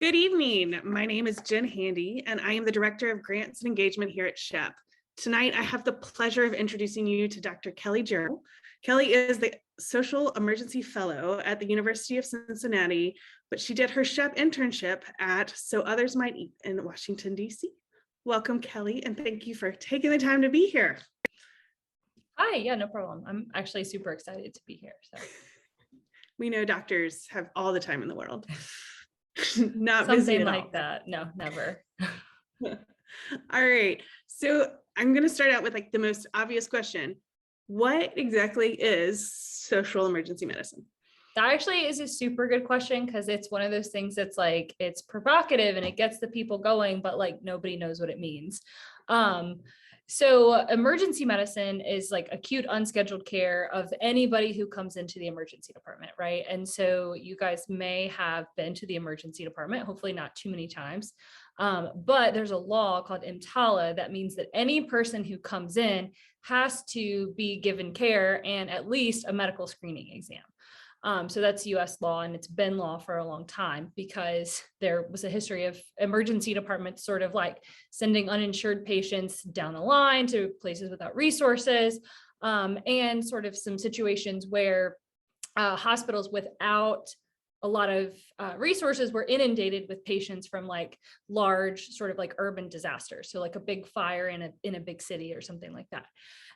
Good evening. My name is Jen Handy, and I am the Director of Grants and Engagement here at SHEP. Tonight, I have the pleasure of introducing you to Dr. Kelli Jarrell. Kelli is the Social Emergency Fellow at the University of Cincinnati, but she did her SHEP internship at So Others Might Eat in Washington, D.C. Welcome, Kelli, and thank you for taking the time to be here. Hi, yeah, no problem. I'm actually super excited to be here. So we know doctors have all the time in the world. Not something busy at like all. that. No, never. All right. So I'm going to start out with like the most obvious question. What exactly is social emergency medicine? That actually is a super good question because it's one of those things that's like, it's provocative and it gets the people going, but like nobody knows what it means. So emergency medicine is like acute unscheduled care of anybody who comes into the emergency department, right? And so you guys may have been to the emergency department, hopefully not too many times. But there's a law called EMTALA that means that any person who comes in has to be given care and at least a medical screening exam. So that's US law, and it's been law for a long time because there was a history of emergency departments sort of like sending uninsured patients down the line to places without resources, and sort of some situations where hospitals without a lot of resources were inundated with patients from like large sort of like urban disasters. So like a big fire in a big city or something like that.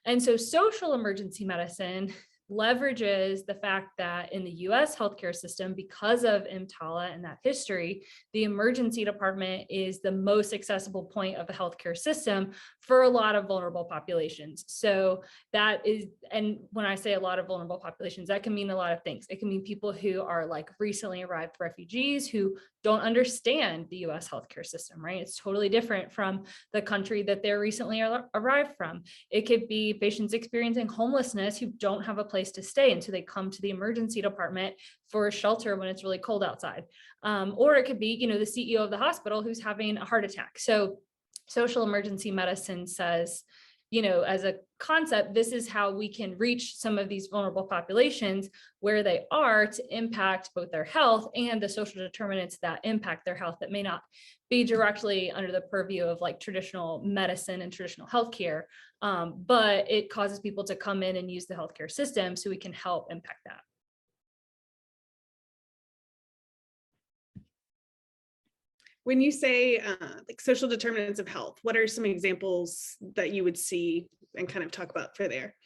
And so social emergency medicine leverages the fact that in the US healthcare system, because of EMTALA and that history, the emergency department is the most accessible point of the healthcare system for a lot of vulnerable populations. So that is, and when I say a lot of vulnerable populations, that can mean a lot of things. It can mean people who are like recently arrived refugees who don't understand the US healthcare system, right? It's totally different from the country that they're recently arrived from. It could be patients experiencing homelessness who don't have a place to stay, and so they come to the emergency department for shelter when it's really cold outside. Or it could be, the CEO of the hospital who's having a heart attack. So social emergency medicine says, as a concept, this is how we can reach some of these vulnerable populations where they are to impact both their health and the social determinants that impact their health that may not be directly under the purview of like traditional medicine and traditional healthcare. But it causes people to come in and use the healthcare system so we can help impact that. When you say like social determinants of health, what are some examples that you would see and kind of talk about for there?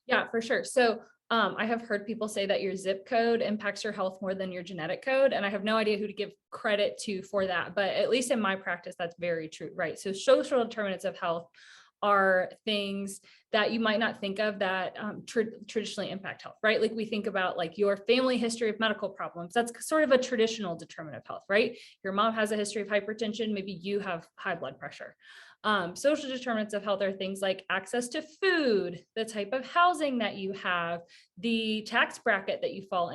Yeah, for sure. So I have heard people say that your zip code impacts your health more than your genetic code. And I have no idea who to give credit to for that. But at least in my practice, that's very true, right? So social determinants of health are things that you might not think of that traditionally impact health, right? Like we think about like your family history of medical problems. That's sort of a traditional determinant of health, right? Your mom has a history of hypertension. Maybe you have high blood pressure. Social determinants of health are things like access to food, the type of housing that you have, the tax bracket that you fall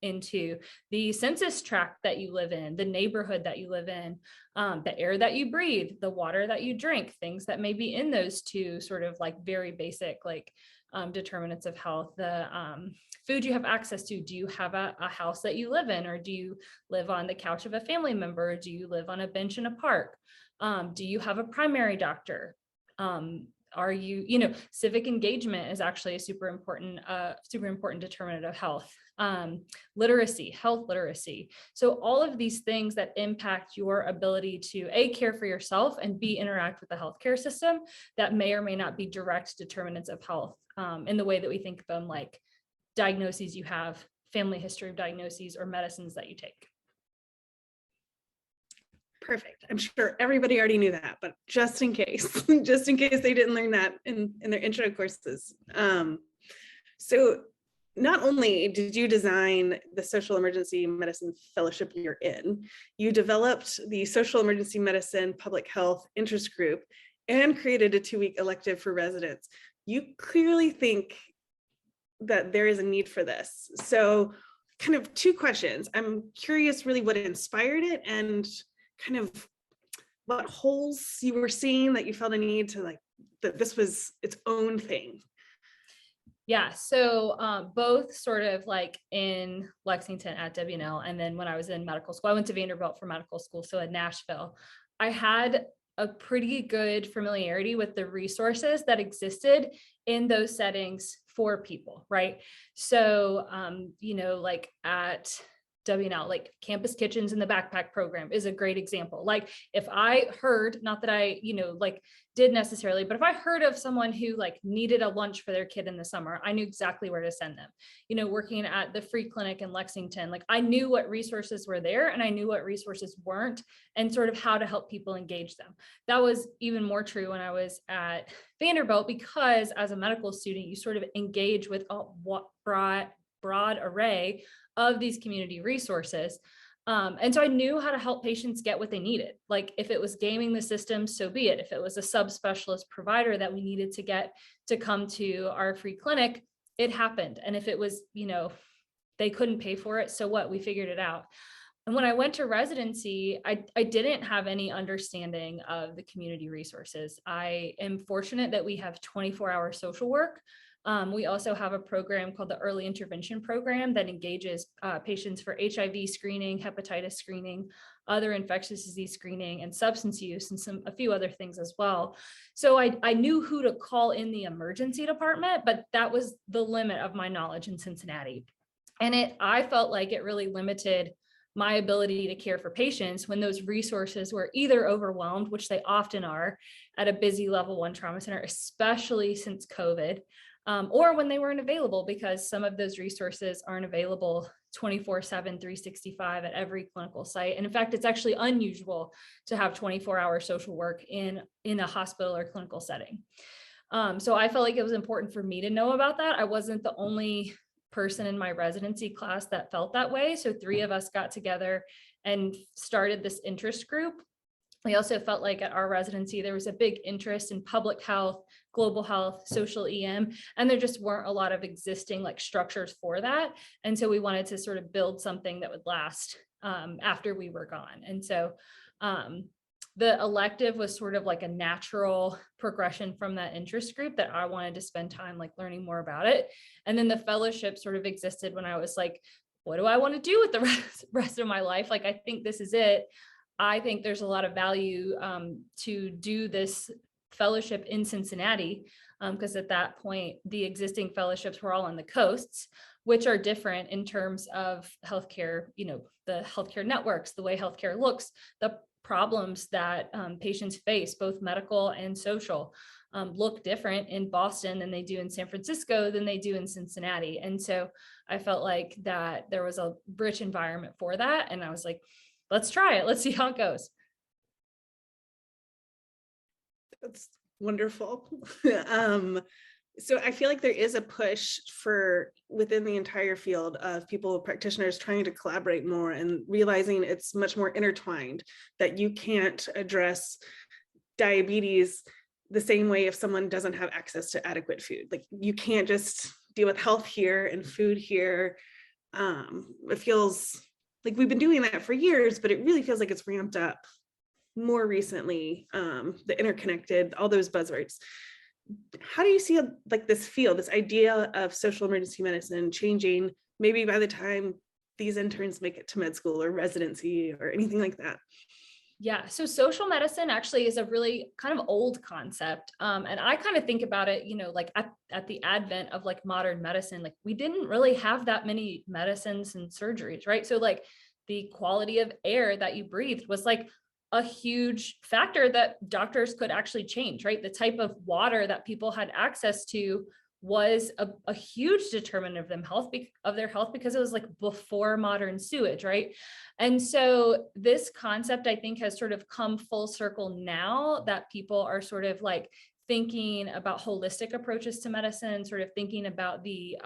into, the census tract that you live in, the neighborhood that you live in, the air that you breathe, the water that you drink, things that may be in those two sort of like very basic like determinants of health. The food you have access to. Do you have a house that you live in, or do you live on the couch of a family member? Or do you live on a bench in a park? Do you have a primary doctor? Are you, civic engagement is actually a super important determinant of health. Literacy, health literacy. So all of these things that impact your ability to A, care for yourself, and B, interact with the healthcare system that may or may not be direct determinants of health in the way that we think of them, like diagnoses you have, family history of diagnoses, or medicines that you take. Perfect. I'm sure everybody already knew that, but just in case, just in case they didn't learn that in their intro courses. So not only did you design the social emergency medicine fellowship you're in, you developed the social emergency medicine public health interest group and created a 2-week elective for residents. You clearly think that there is a need for this. So kind of 2 questions. I'm curious really what inspired it and kind of what holes you were seeing that you felt a need to like, that this was its own thing. Yeah, so both sort of like in Lexington at WNL, and then when I was in medical school, I went to Vanderbilt for medical school. So in Nashville, I had a pretty good familiarity with the resources that existed in those settings for people, right? So, like at WNL, like campus kitchens in the backpack program is a great example. Like if I heard, not that I, did necessarily, but if I heard of someone who like needed a lunch for their kid in the summer, I knew exactly where to send them. Working at the free clinic in Lexington, like I knew what resources were there and I knew what resources weren't and sort of how to help people engage them. That was even more true when I was at Vanderbilt, because as a medical student, you sort of engage with a broad array of these community resources. And so I knew how to help patients get what they needed. Like if it was gaming the system, so be it. If it was a subspecialist provider that we needed to get to come to our free clinic, it happened. And if it was, they couldn't pay for it, so what? We figured it out. And when I went to residency, I didn't have any understanding of the community resources. I am fortunate that we have 24-hour social work. We also have a program called the Early Intervention Program that engages patients for HIV screening, hepatitis screening, other infectious disease screening, and substance use, and a few other things as well. So I knew who to call in the emergency department, but that was the limit of my knowledge in Cincinnati. And I felt like it really limited my ability to care for patients when those resources were either overwhelmed, which they often are at a busy level 1 trauma center, especially since COVID, or when they weren't available, because some of those resources aren't available 24/7, 365 at every clinical site. And in fact, it's actually unusual to have 24-hour social work in a hospital or clinical setting. So I felt like it was important for me to know about that. I wasn't the only person in my residency class that felt that way. So 3 of us got together and started this interest group. We also felt like at our residency, there was a big interest in public health, global health, social EM, and there just weren't a lot of existing like structures for that. And so we wanted to sort of build something that would last after we were gone. And so the elective was sort of like a natural progression from that interest group that I wanted to spend time like learning more about it. And then the fellowship sort of existed when I was like, what do I want to do with the rest of my life? Like, I think this is it. I think there's a lot of value to do this fellowship in Cincinnati, because at that point, the existing fellowships were all on the coasts, which are different in terms of healthcare, the healthcare networks, the way healthcare looks, the problems that patients face, both medical and social, look different in Boston than they do in San Francisco than they do in Cincinnati. And so I felt like that there was a rich environment for that. And I was like, let's try it. Let's see how it goes. That's wonderful. So I feel like there is a push for within the entire field of people, practitioners trying to collaborate more and realizing it's much more intertwined, that you can't address diabetes the same way if someone doesn't have access to adequate food. Like you can't just deal with health here and food here. It feels like we've been doing that for years, but it really feels like it's ramped up more recently, the interconnected, all those buzzwords. How do you see like this field, this idea of social emergency medicine changing maybe by the time these interns make it to med school or residency or anything like that? Yeah, so social medicine actually is a really kind of old concept. And I kind of think about it, like at the advent of like modern medicine, like we didn't really have that many medicines and surgeries, right? So like the quality of air that you breathed was like a huge factor that doctors could actually change, right? The type of water that people had access to was a huge determinant of their health because it was like before modern sewage, right? And so this concept, I think, has sort of come full circle now that people are sort of like thinking about holistic approaches to medicine, sort of thinking about the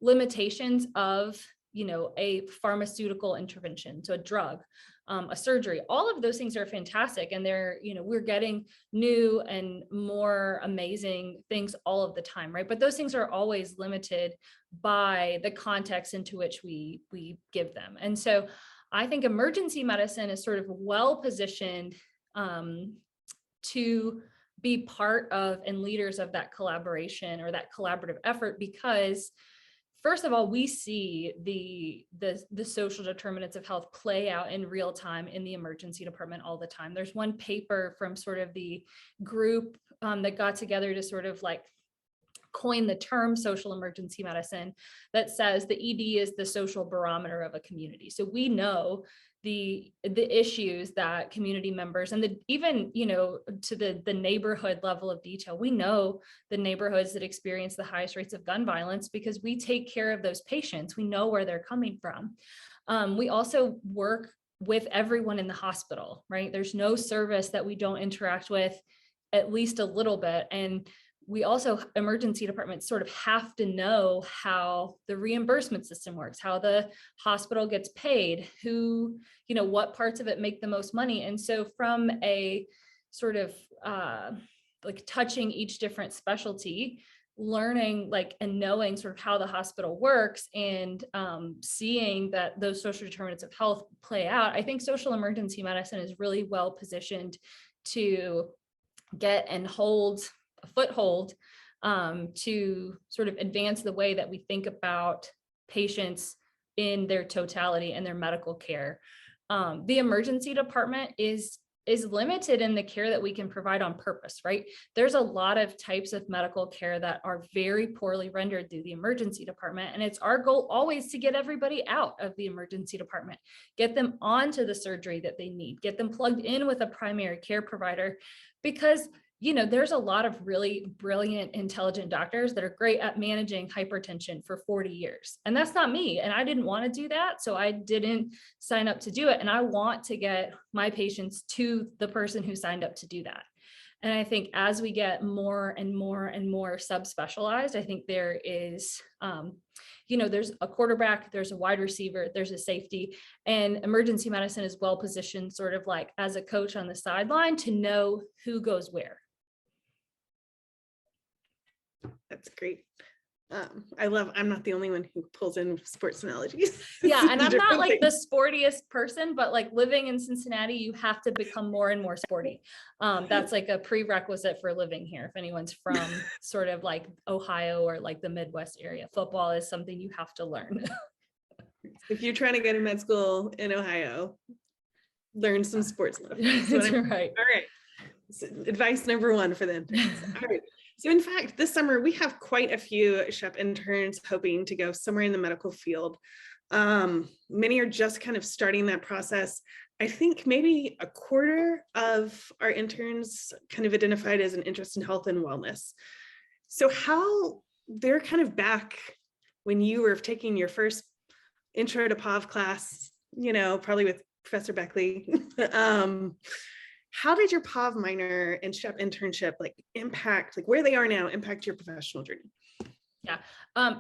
limitations of a pharmaceutical intervention, so a drug, a surgery. All of those things are fantastic, and they're we're getting new and more amazing things all of the time, right? But those things are always limited by the context into which we give them. And so I think emergency medicine is sort of well positioned to be part of and leaders of that collaboration or that collaborative effort, because first of all, we see the social determinants of health play out in real time in the emergency department all the time. There's one paper from sort of the group that got together to sort of like coin the term social emergency medicine that says the ED is the social barometer of a community. So we know the issues that community members and even, you know, to the neighborhood level of detail, we know the neighborhoods that experience the highest rates of gun violence because we take care of those patients. We know where they're coming from. We also work with everyone in the hospital, right? There's no service that we don't interact with at least a little bit. And we also, emergency departments sort of have to know how the reimbursement system works, how the hospital gets paid, who, you know, what parts of it make the most money. And so from a sort of like touching each different specialty, learning like and knowing sort of how the hospital works and seeing that those social determinants of health play out, I think social emergency medicine is really well positioned to get and hold a foothold to sort of advance the way that we think about patients in their totality and their medical care. The emergency department is limited in the care that we can provide on purpose, right? There's a lot of types of medical care that are very poorly rendered through the emergency department. And it's our goal always to get everybody out of the emergency department, get them onto the surgery that they need, get them plugged in with a primary care provider, because you know, there's a lot of really brilliant, intelligent doctors that are great at managing hypertension for 40 years. And that's not me. And I didn't want to do that. So I didn't sign up to do it. And I want to get my patients to the person who signed up to do that. And I think as we get more and more and more subspecialized, I think there is, you know, there's a quarterback, there's a wide receiver, there's a safety, and emergency medicine is well positioned sort of like as a coach on the sideline to know who goes where. That's great. I'm not the only one who pulls in sports analogies. Yeah, and I'm not like the sportiest person, but like living in Cincinnati, you have to become more and more sporty. That's like a prerequisite for living here. If anyone's from sort of like Ohio or like the Midwest area, football is something you have to learn. If you're trying to go to med school in Ohio, learn some sports metaphors. That's right. All right. So advice number one for the interns. All right. So in fact, this summer, we have quite a few SHEP interns hoping to go somewhere in the medical field. Many are just kind of starting that process. I think maybe a quarter of our interns kind of identified as an interest in health and wellness. So how they're kind of back when you were taking your first intro to POV class, you know, probably with Professor Beckley. How did your POV minor and SHEP internship like impact, like where they are now, impact your professional journey? Yeah,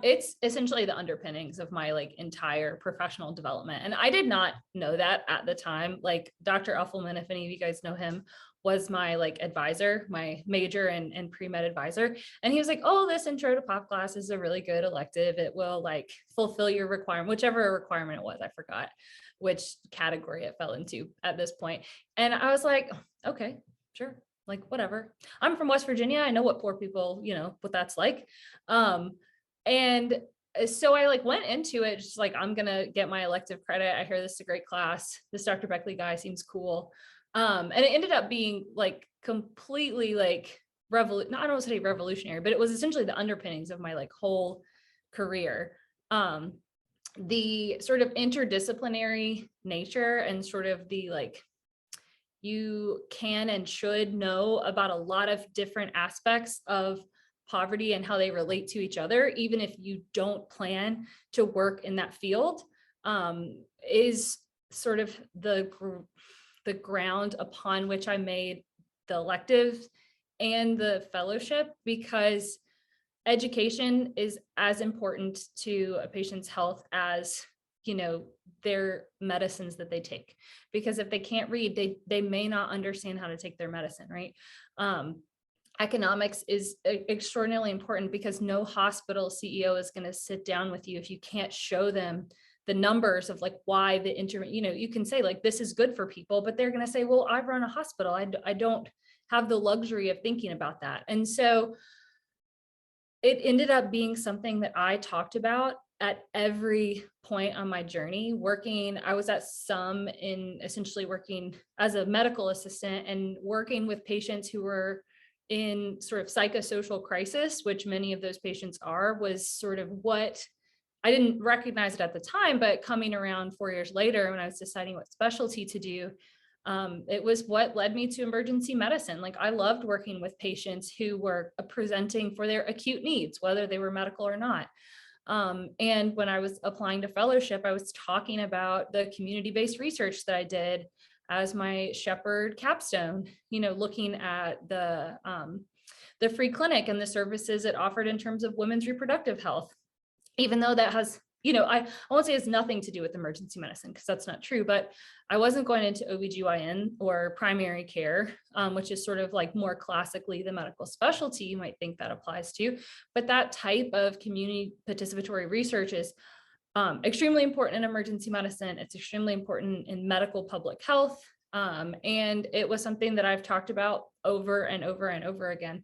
it's essentially the underpinnings of my like entire professional development. And I did not know that at the time. Like Dr. Uffelman, if any of you guys know him, was my like advisor, my major and pre-med advisor. And he was like, oh, this intro to POV class is a really good elective. It will like fulfill your requirement, whichever requirement it was, I forgot which category it fell into at this point. And I was like, okay, sure. Like, whatever. I'm from West Virginia. I know what poor people, you know, what that's like. And so I like went into it just like, I'm going to get my elective credit. I hear this is a great class. This Dr. Beckley guy seems cool. And it ended up being like completely like I don't want to say revolutionary, but it was essentially the underpinnings of my like whole career. The sort of interdisciplinary nature and sort of the like, you can and should know about a lot of different aspects of poverty and how they relate to each other, even if you don't plan to work in that field, is sort of the ground upon which I made the elective and the fellowship, because education is as important to a patient's health as, you know, their medicines that they take, because if they can't read, they may not understand how to take their medicine, right? Economics is extraordinarily important, because no hospital CEO is going to sit down with you if you can't show them the numbers of like why the you know, you can say like, this is good for people, but they're going to say, well, I run a hospital. I don't have the luxury of thinking about that. And so it ended up being something that I talked about at every point on my journey. I was at some in essentially working as a medical assistant and working with patients who were in sort of psychosocial crisis, which many of those patients are, was sort of what I didn't recognize it at the time, but coming around 4 years later, when I was deciding what specialty to do, it was what led me to emergency medicine. Like, I loved working with patients who were presenting for their acute needs, whether they were medical or not. And when I was applying to fellowship, I was talking about the community-based research that I did as my Shepherd capstone, looking at the free clinic and the services it offered in terms of women's reproductive health, even though that has, I won't say it's nothing to do with emergency medicine, because that's not true, but I wasn't going into OBGYN or primary care, which is sort of like more classically the medical specialty you might think that applies to. But that type of community participatory research is extremely important in emergency medicine. It's extremely important in medical public health. And it was something that I've talked about over and over and over again.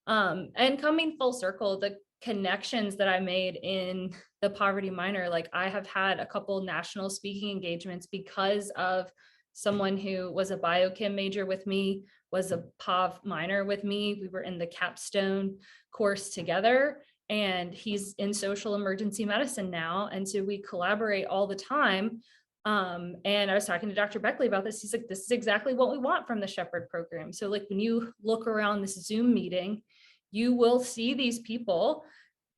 And coming full circle, the connections that I made in the poverty minor, like I have had a couple national speaking engagements because of someone who was a biochem major with me, was a POV minor with me. We were in the capstone course together, and he's in social emergency medicine now. And so we collaborate all the time. And I was talking to Dr. Beckley about this. He's like, this is exactly what we want from the Shepherd program. So like when you look around this Zoom meeting, you will see these people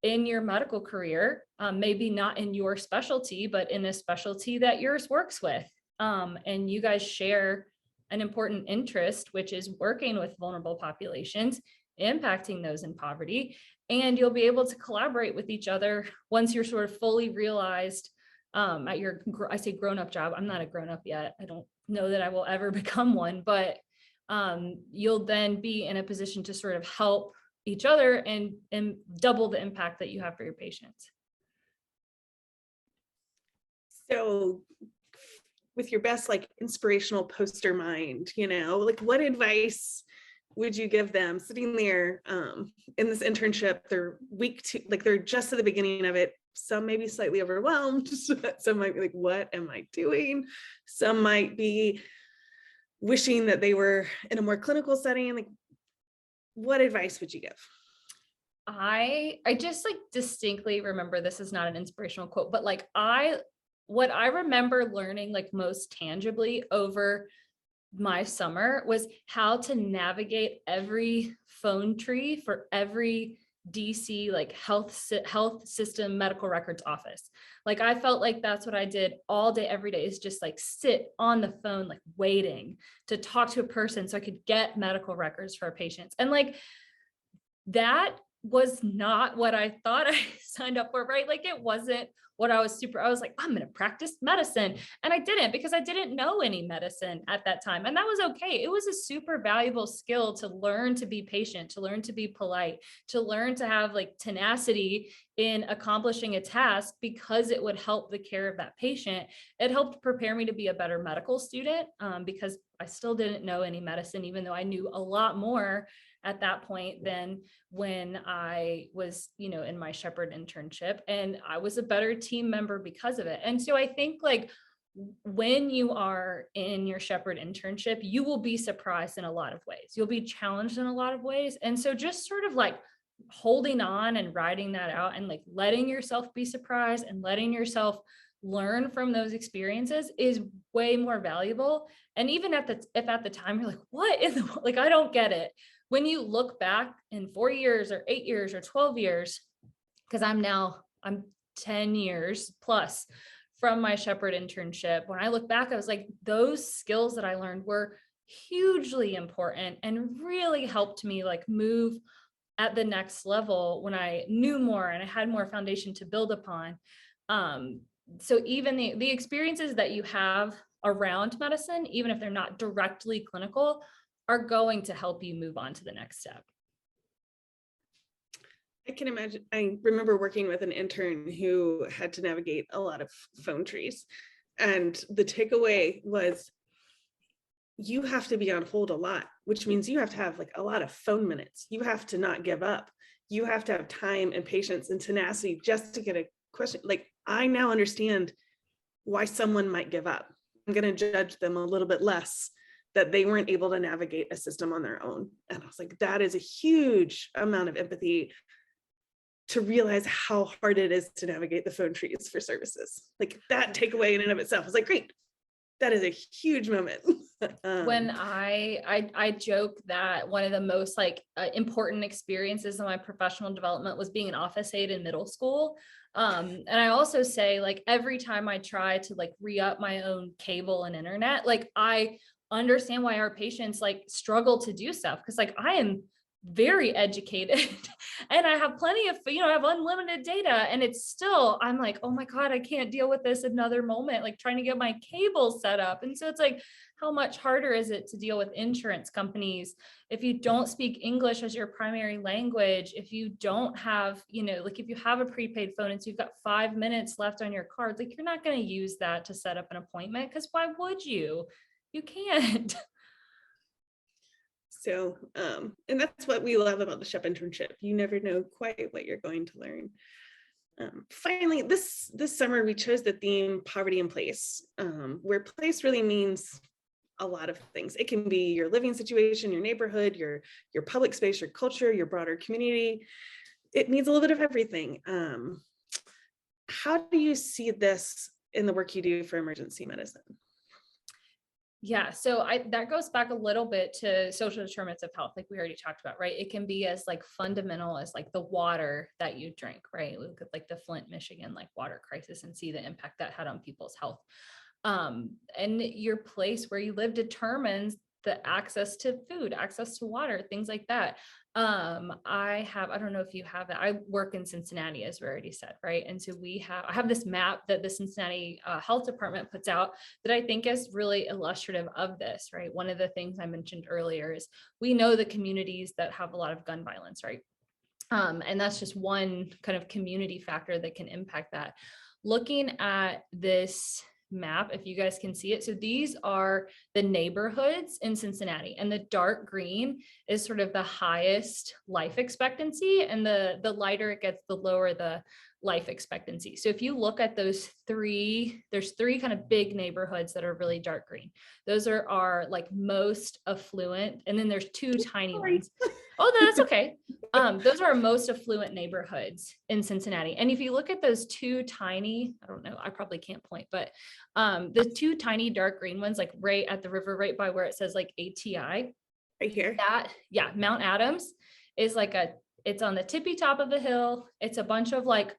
in your medical career, maybe not in your specialty, but in a specialty that yours works with. And you guys share an important interest, which is working with vulnerable populations, impacting those in poverty. And you'll be able to collaborate with each other once you're sort of fully realized at your, I say grown-up job. I'm not a grown-up yet. I don't know that I will ever become one, but you'll then be in a position to sort of help each other and double the impact that you have for your patients. So with your best like inspirational poster mind, like what advice would you give them sitting there in this internship? They're week 2, like they're just at the beginning of it. Some may be slightly overwhelmed. Some might be like, what am I doing? Some might be wishing that they were in a more clinical setting. Like, what advice would you give? I just like distinctly remember, this is not an inspirational quote, but like what I remember learning like most tangibly over my summer was how to navigate every phone tree for every DC like health system medical records office. Like I felt like that's what I did all day, every day, is just like sit on the phone, like waiting to talk to a person so I could get medical records for patients. And like that was not what I thought I signed up for, right? Like it wasn't what I was like, I'm going to practice medicine. And I didn't, because I didn't know any medicine at that time. And that was okay. It was a super valuable skill to learn to be patient, to learn to be polite, to learn to have like tenacity in accomplishing a task, because it would help the care of that patient. It helped prepare me to be a better medical student, because I still didn't know any medicine, even though I knew a lot more at that point than when I was, in my Shepherd internship, and I was a better team member because of it. And so I think like when you are in your Shepherd internship, you will be surprised in a lot of ways. You'll be challenged in a lot of ways. And so just sort of like holding on and riding that out and like letting yourself be surprised and letting yourself learn from those experiences is way more valuable. And even if at the time you're like, what is like, I don't get it. When you look back in 4 years or 8 years or 12 years, because I'm 10 years plus from my Shepherd internship, when I look back, I was like, those skills that I learned were hugely important and really helped me like move at the next level when I knew more and I had more foundation to build upon. So even the experiences that you have around medicine, even if they're not directly clinical, are going to help you move on to the next step. I can imagine. I remember working with an intern who had to navigate a lot of phone trees. And the takeaway was, you have to be on hold a lot which means you have to have like a lot of phone minutes. You have to not give up. You have to have time and patience and tenacity just to get a question. Like, I now understand why someone might give up. I'm going to judge them a little bit less that they weren't able to navigate a system on their own. And I was like, that is a huge amount of empathy to realize how hard it is to navigate the phone trees for services. Like, that takeaway in and of itself was like, great. That is a huge moment. When I joke that one of the most like important experiences in my professional development was being an office aide in middle school. And I also say, like, every time I try to like re-up my own cable and internet, like, I understand why our patients like struggle to do stuff, because like I am very educated and I have plenty of, I have unlimited data, and it's still, I'm like, oh my God, I can't deal with this another moment, like trying to get my cable set up. And so it's like, how much harder is it to deal with insurance companies if you don't speak English as your primary language, if you don't have, like if you have a prepaid phone and so you've got 5 minutes left on your card, like you're not going to use that to set up an appointment, because why would you? You can't. So, and that's what we love about the SHECP internship. You never know quite what you're going to learn. Finally, this summer, we chose the theme Poverty in Place, where place really means a lot of things. It can be your living situation, your neighborhood, your public space, your culture, your broader community. It means a little bit of everything. How do you see this in the work you do for emergency medicine? Yeah, so that goes back a little bit to social determinants of health, like we already talked about, right? It can be as like fundamental as like the water that you drink, right? Look at like the Flint, Michigan, like water crisis and see the impact that had on people's health. And your place where you live determines the access to food, access to water, things like that. I don't know if you have it. I work in Cincinnati, as we already said, right? And so I have this map that the Cincinnati Health Department puts out that I think is really illustrative of this, right? One of the things I mentioned earlier is we know the communities that have a lot of gun violence, right? And that's just one kind of community factor that can impact that. Looking at this map, if you guys can see it. So these are the neighborhoods in Cincinnati, and the dark green is sort of the highest life expectancy, and the lighter it gets, the lower the life expectancy. So if you look at there's three kind of big neighborhoods that are really dark green. Those are our like most affluent, and then there's two tiny ones. Oh, that's okay. Those are our most affluent neighborhoods in Cincinnati. And if you look at those two tiny, I don't know, I probably can't point, but the two tiny dark green ones, like right at the river, right by where it says like ATI, right here. Mount Adams is like it's on the tippy top of the hill. It's a bunch of like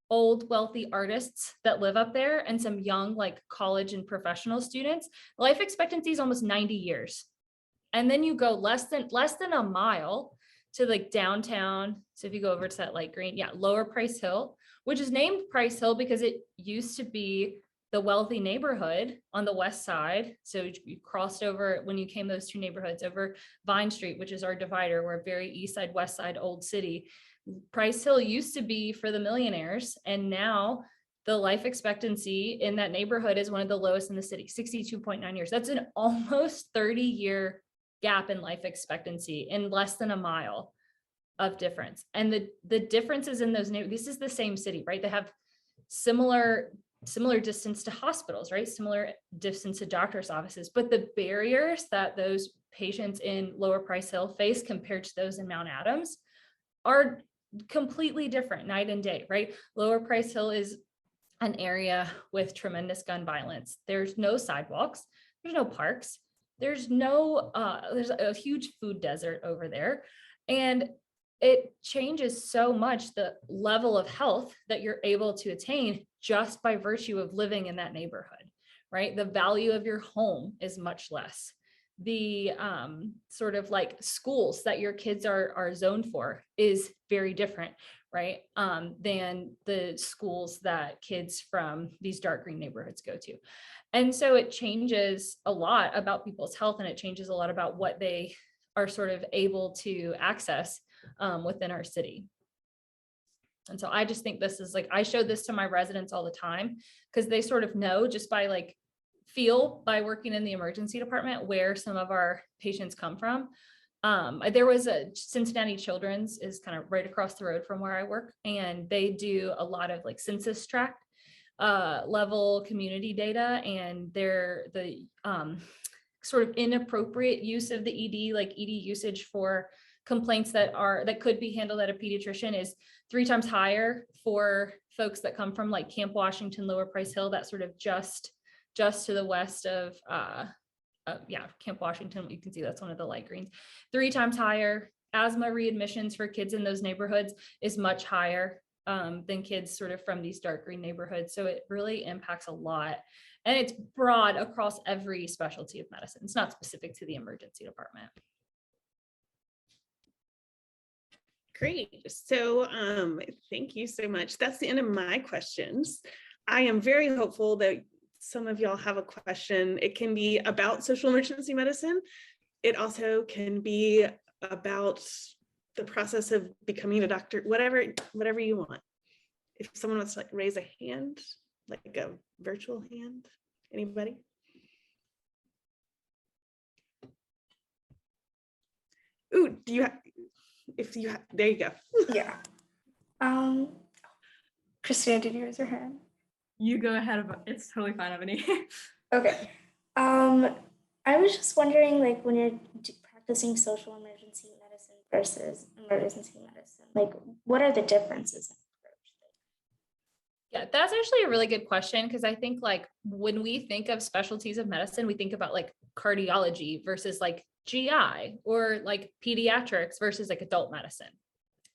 old wealthy artists that live up there and some young like college and professional students. Life expectancy is almost 90 years. And then you go less than a mile to like downtown. So if you go over to that light green, Lower Price Hill, which is named Price Hill because it used to be the wealthy neighborhood on the west side. So you crossed over when you came those two neighborhoods over Vine Street, which is our divider. We're a very east side, west side, old city. Price Hill used to be for the millionaires, and now the life expectancy in that neighborhood is one of the lowest in the city, 62.9 years. That's an almost 30-year gap in life expectancy in less than a mile of difference. And the differences in those this is the same city, right? They have similar distance to hospitals, right? Similar distance to doctor's offices, but the barriers that those patients in Lower Price Hill face compared to those in Mount Adams are completely different, night and day, right? Lower Price Hill is an area with tremendous gun violence. There's no sidewalks, there's no parks, there's a huge food desert over there. And it changes so much the level of health that you're able to attain just by virtue of living in that neighborhood, right? The value of your home is much less. The sort of like schools that your kids are zoned for is very different, right? Than the schools that kids from these dark green neighborhoods go to. And so it changes a lot about people's health, and it changes a lot about what they are sort of able to access within our city. And so I just think this is like, I show this to my residents all the time because they sort of know just by like feel by working in the emergency department where some of our patients come from. There was a Cincinnati Children's is kind of right across the road from where I work, and they do a lot of like census tract level community data, and the sort of inappropriate use of the ED, like ED usage for complaints that could be handled at a pediatrician is 3 times higher for folks that come from like Camp Washington, Lower Price Hill, that sort of just to the west of Camp Washington. You can see that's one of the light greens. 3 times higher. Asthma readmissions for kids in those neighborhoods is much higher than kids sort of from these dark green neighborhoods. So it really impacts a lot. And it's broad across every specialty of medicine. It's not specific to the emergency department. Great. So thank you so much. That's the end of my questions. I am very hopeful that some of y'all have a question. It can be about social emergency medicine. It also can be about the process of becoming a doctor, whatever you want. If someone wants to like raise a hand, like a virtual hand, anybody? Ooh, do you have, there you go. Yeah. Christina, did you raise your hand? You go ahead. It's totally fine, Ebony. Okay. I was just wondering, like, when you're practicing social emergency medicine versus emergency medicine, like, what are the differences in approach? Yeah, that's actually a really good question, because I think like when we think of specialties of medicine, we think about like cardiology versus like GI, or like pediatrics versus like adult medicine.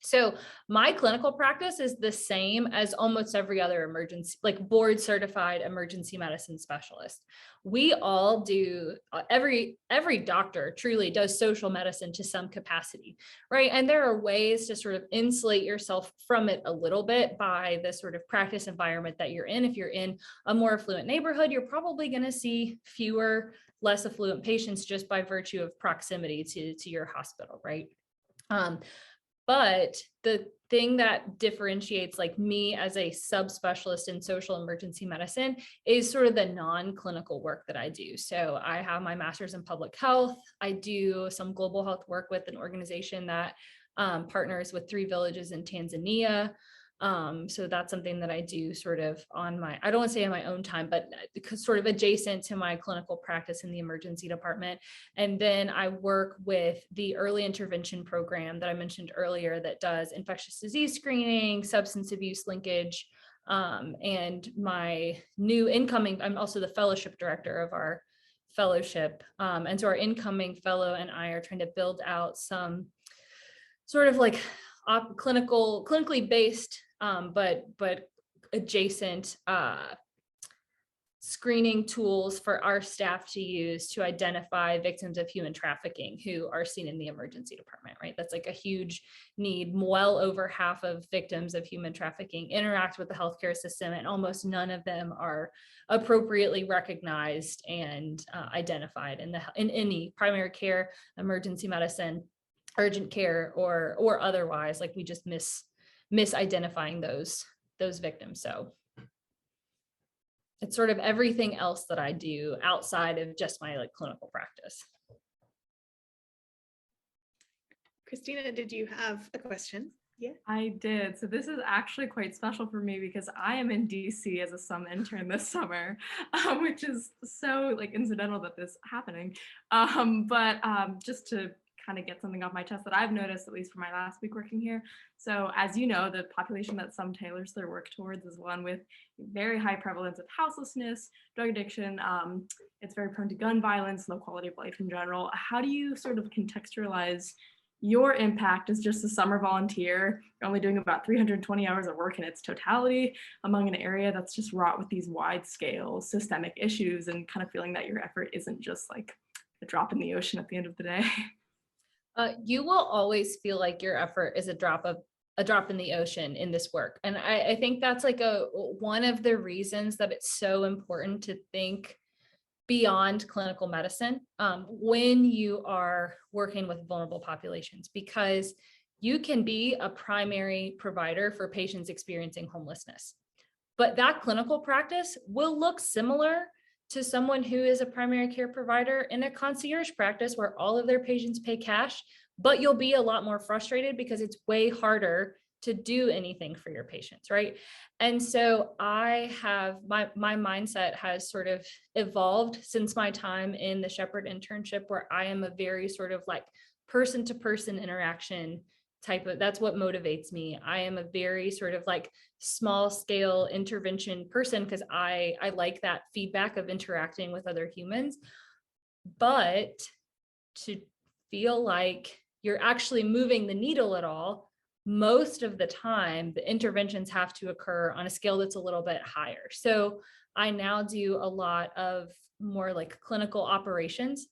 So my clinical practice is the same as almost every other emergency, like board certified emergency medicine specialist. We all do, every doctor truly does social medicine to some capacity, right? And there are ways to sort of insulate yourself from it a little bit by the sort of practice environment that you're in. If you're in a more affluent neighborhood, you're probably going to see fewer, less affluent patients just by virtue of proximity to your hospital, right? But the thing that differentiates like me as a subspecialist in social emergency medicine is sort of the non-clinical work that I do. So I have my master's in public health. I do some global health work with an organization that partners with 3 villages in Tanzania. So that's something that I do sort of on my, I don't want to say on my own time, but because sort of adjacent to my clinical practice in the emergency department. And then I work with the early intervention program that I mentioned earlier that does infectious disease screening, substance abuse linkage, and my new incoming, I'm also the fellowship director of our fellowship. And so our incoming fellow and I are trying to build out some sort of like clinically based, but adjacent screening tools for our staff to use to identify victims of human trafficking who are seen in the emergency department, right? That's like a huge need. Well over half of victims of human trafficking interact with the healthcare system, and almost none of them are appropriately recognized and identified in any primary care, emergency medicine, urgent care, or otherwise. Like we just misidentifying those victims. So it's sort of everything else that I do outside of just my like clinical practice. Christina, did you have a question? Yeah, I did. So this is actually quite special for me because I am in DC as a summer intern this summer, which is so like incidental that this is happening. But just to kind of get something off my chest that I've noticed, at least for my last week working here. So as you know, the population that some tailors their work towards is one with very high prevalence of houselessness, drug addiction. It's very prone to gun violence, low quality of life in general. How do you sort of contextualize your impact as just a summer volunteer? You're only doing about 320 hours of work in its totality among an area that's just wrought with these wide scale systemic issues, and kind of feeling that your effort isn't just like a drop in the ocean at the end of the day. You will always feel like your effort is a drop in the ocean in this work. And I think that's like one of the reasons that it's so important to think beyond clinical medicine when you are working with vulnerable populations, because you can be a primary provider for patients experiencing homelessness, but that clinical practice will look similar to someone who is a primary care provider in a concierge practice where all of their patients pay cash, but you'll be a lot more frustrated because it's way harder to do anything for your patients, right? And so I have, my mindset has sort of evolved since my time in the Shepherd internship, where I am a very sort of like person-to-person interaction type of, that's what motivates me. I am a very sort of like small scale intervention person because I like that feedback of interacting with other humans. But to feel like you're actually moving the needle at all, most of the time, the interventions have to occur on a scale that's a little bit higher. So I now do a lot of more like clinical operations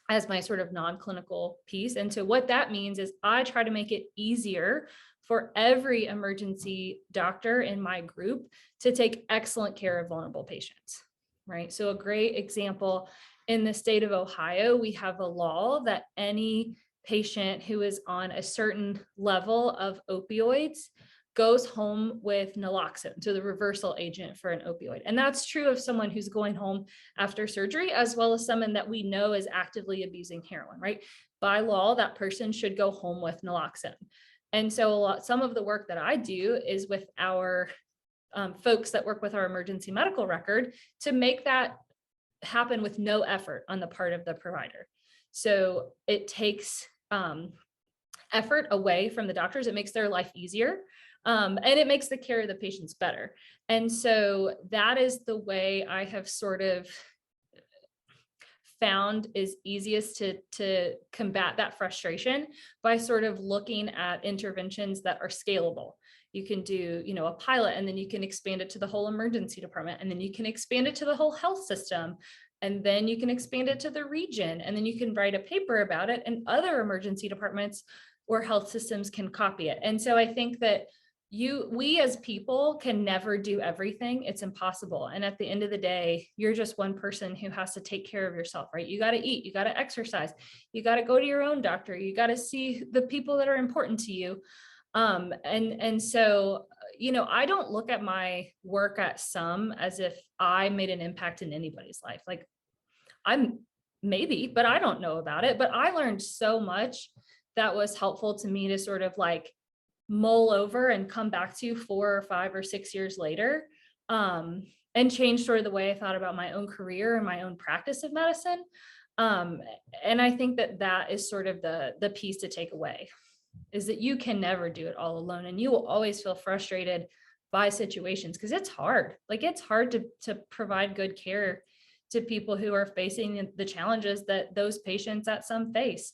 as my sort of non-clinical piece. And so what that means is I try to make it easier for every emergency doctor in my group to take excellent care of vulnerable patients, right? So a great example, in the state of Ohio, we have a law that any patient who is on a certain level of opioids goes home with naloxone, so the reversal agent for an opioid. And that's true of someone who's going home after surgery, as well as someone that we know is actively abusing heroin, right? By law, that person should go home with naloxone. And so some of the work that I do is with our folks that work with our emergency medical record to make that happen with no effort on the part of the provider. So it takes effort away from the doctors. It makes their life easier. And it makes the care of the patients better. And so that is the way I have sort of found is easiest to combat that frustration, by sort of looking at interventions that are scalable. You can do, a pilot, and then you can expand it to the whole emergency department, and then you can expand it to the whole health system, and then you can expand it to the region, and then you can write a paper about it, and other emergency departments or health systems can copy it. And so I think that we as people can never do everything. It's impossible. And at the end of the day, you're just one person who has to take care of yourself, right? You got to eat, you got to exercise, you got to go to your own doctor, you got to see the people that are important to you. And so, I don't look at my work at SUM as if I made an impact in anybody's life. Like I'm maybe, but I don't know about it, but I learned so much that was helpful to me to sort of like mull over and come back to 4 or 5 or 6 years later, and change sort of the way I thought about my own career and my own practice of medicine. And I think that is sort of the piece to take away, is that you can never do it all alone, and you will always feel frustrated by situations because it's hard. Like it's hard to provide good care to people who are facing the challenges that those patients at SUM face.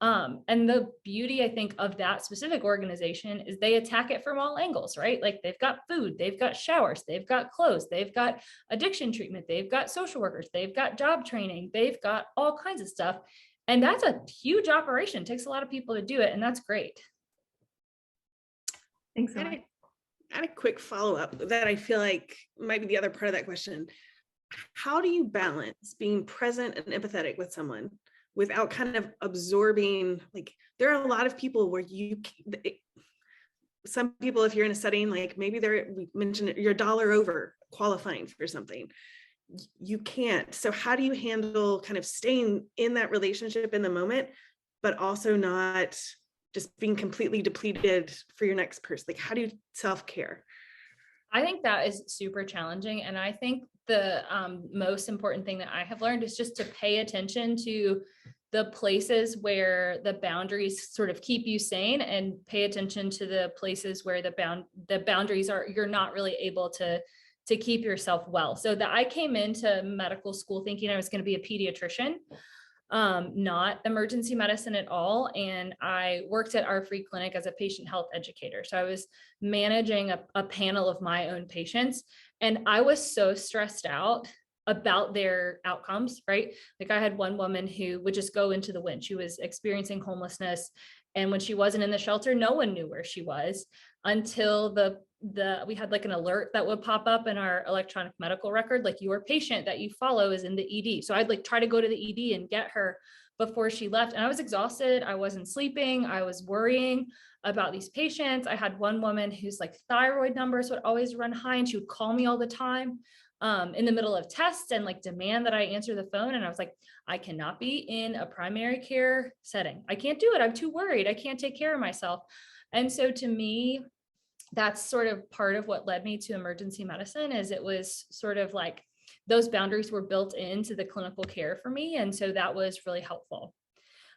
And the beauty, I think, of that specific organization is they attack it from all angles, right? Like they've got food, they've got showers, they've got clothes, they've got addiction treatment, they've got social workers, they've got job training, they've got all kinds of stuff. And that's a huge operation. It takes a lot of people to do it. And that's great. Thanks. I had a quick follow-up that I feel like might be the other part of that question. How do you balance being present and empathetic with someone without kind of absorbing, like there are a lot of people where some people, if you're in a setting, like maybe we mentioned you're $1 over qualifying for something, you can't. So how do you handle kind of staying in that relationship in the moment, but also not just being completely depleted for your next person? Like how do you self-care? I think that is super challenging. And I think the most important thing that I have learned is just to pay attention to the places where the boundaries sort of keep you sane, and pay attention to the places where the boundaries are, you're not really able to keep yourself well. So that I came into medical school thinking I was going to be a pediatrician, not emergency medicine at all. And I worked at our free clinic as a patient health educator. So I was managing a panel of my own patients, and I was so stressed out about their outcomes, right? Like I had one woman who would just go into the wind. She was experiencing homelessness. And when she wasn't in the shelter, no one knew where she was until we had like an alert that would pop up in our electronic medical record, like your patient that you follow is in the ED. So I'd like try to go to the ED and get her before she left. And I was exhausted. I wasn't sleeping. I was worrying. about these patients. I had one woman whose like thyroid numbers would always run high, and she would call me all the time in the middle of tests and like demand that I answer the phone. And I was like, I cannot be in a primary care setting. I can't do it. I'm too worried. I can't take care of myself. And so to me, that's sort of part of what led me to emergency medicine, is it was sort of like those boundaries were built into the clinical care for me. And so that was really helpful.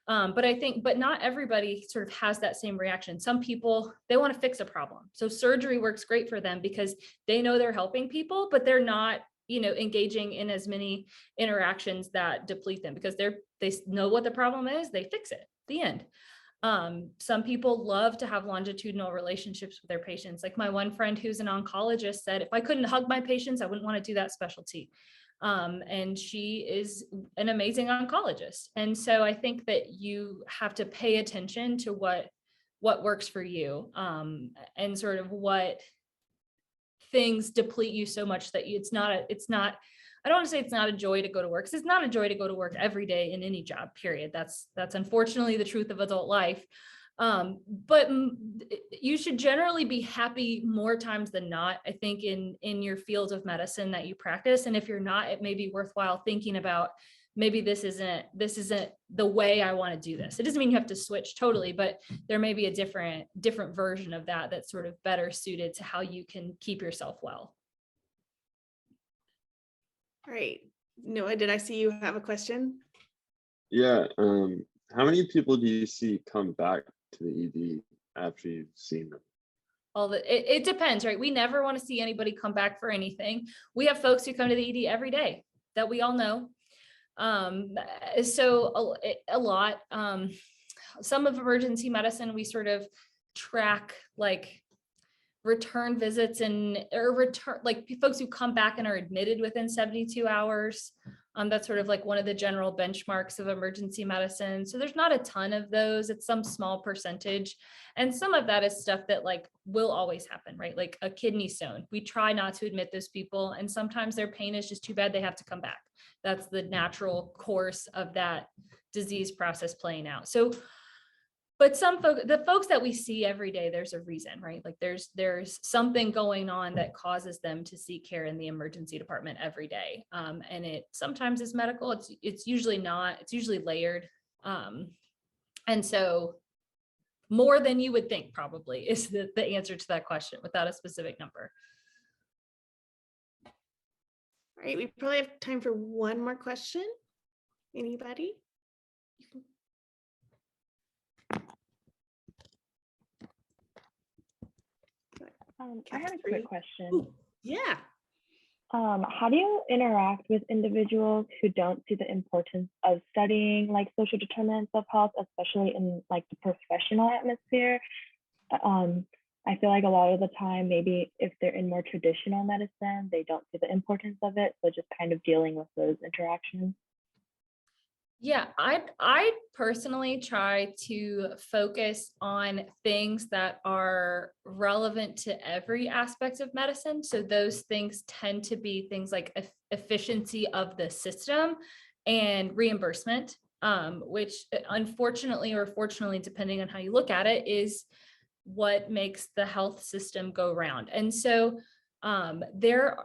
But not everybody sort of has that same reaction. Some people, they want to fix a problem. So surgery works great for them because they know they're helping people, but they're not, engaging in as many interactions that deplete them, because they know what the problem is, they fix it, the end. Some people love to have longitudinal relationships with their patients. Like my one friend who's an oncologist said, if I couldn't hug my patients, I wouldn't want to do that specialty. And she is an amazing oncologist. And so I think that you have to pay attention to what works for you, and sort of what things deplete you so much that I don't want to say it's not a joy to go to work, because it's not a joy to go to work every day in any job, period. That's unfortunately the truth of adult life. But you should generally be happy more times than not, I think, in your field of medicine that you practice. And if you're not, it may be worthwhile thinking about, maybe this isn't the way I want to do this. It doesn't mean you have to switch totally, but there may be a different version of that that's sort of better suited to how you can keep yourself well. All right. Noah, did I see you have a question? Yeah. How many people do you see come back to the ED after you've seen them? It depends, right? We never want to see anybody come back for anything. We have folks who come to the ED every day that we all know. So a lot. Some of emergency medicine, we sort of track like return visits or folks who come back and are admitted within 72 hours. That's sort of like one of the general benchmarks of emergency medicine. So there's not a ton of those. It's some small percentage. And some of that is stuff that like will always happen, right? Like a kidney stone. We try not to admit those people. And sometimes their pain is just too bad they have to come back. That's the natural course of that disease process playing out. So, but the folks that we see every day, there's a reason, right? Like there's something going on that causes them to seek care in the emergency department every day. And it sometimes is medical. It's usually not, it's usually layered. And so more than you would think probably is the answer to that question without a specific number. All right, we probably have time for one more question. Anybody? I had a quick question. Ooh, yeah. How do you interact with individuals who don't see the importance of studying like social determinants of health, especially in like the professional atmosphere? I feel like a lot of the time, maybe if they're in more traditional medicine, they don't see the importance of it. So just kind of dealing with those interactions. Yeah, I personally try to focus on things that are relevant to every aspect of medicine. So those things tend to be things like efficiency of the system and reimbursement, which unfortunately or fortunately, depending on how you look at it, is what makes the health system go round. And so there,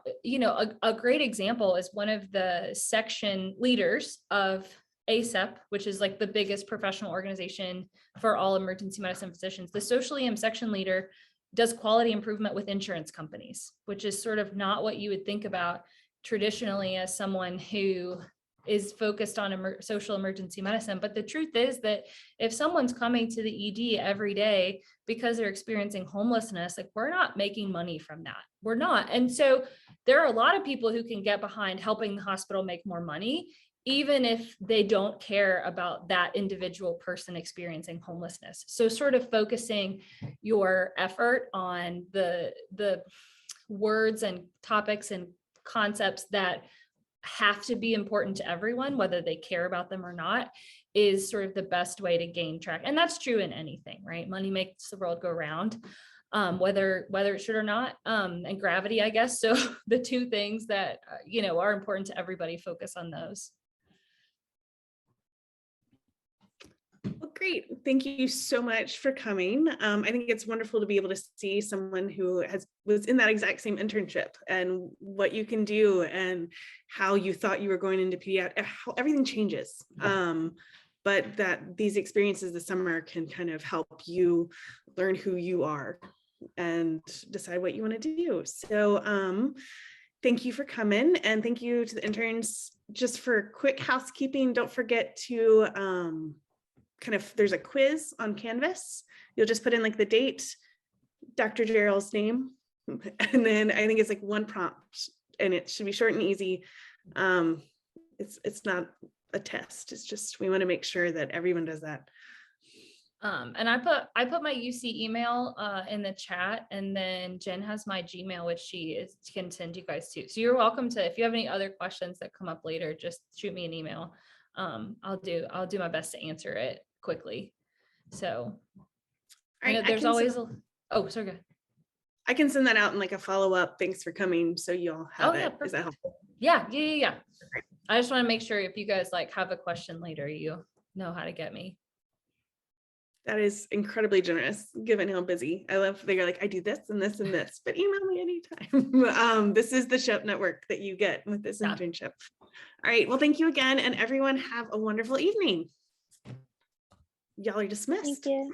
a great example is one of the section leaders of SHECP, which is like the biggest professional organization for all emergency medicine physicians. The social EM section leader does quality improvement with insurance companies, which is sort of not what you would think about traditionally as someone who is focused on social emergency medicine. But the truth is that if someone's coming to the ED every day because they're experiencing homelessness, like we're not making money from that. We're not. And so there are a lot of people who can get behind helping the hospital make more money, even if they don't care about that individual person experiencing homelessness. So sort of focusing your effort on the words and topics and concepts that have to be important to everyone, whether they care about them or not, is sort of the best way to gain traction. And that's true in anything, right? Money makes the world go round, whether it should or not, and gravity, I guess. So the two things that, are important to everybody, focus on those. Well, Great. Thank you so much for coming. I think it's wonderful to be able to see someone who was in that exact same internship and what you can do and how you thought you were going into pediatrics, how everything changes. But that these experiences this summer can kind of help you learn who you are and decide what you want to do. So thank you for coming, and thank you to the interns. Just for quick housekeeping, don't forget to there's a quiz on Canvas. You'll just put in like the date, Dr. Jarrell's name, and then I think it's like one prompt, and it should be short and easy. It's not a test. It's just, we want to make sure that everyone does that. And I put my UC email in the chat, and then Jen has my Gmail, which she can send you guys to. So you're welcome to, if you have any other questions that come up later, just shoot me an email. I'll do my best to answer it quickly. So I know there's always sorry, go ahead. I can send that out in like a follow-up. Thanks for coming. So you'll have it. Perfect. Is that helpful? Yeah. I just want to make sure if you guys like have a question later, you know how to get me. That is incredibly generous, given how busy. I love they're like, I do this and this and this, but email me anytime. This is the SHEP network that you get with this internship. All right. Well, thank you again, and everyone have a wonderful evening. Y'all are dismissed. Thank you.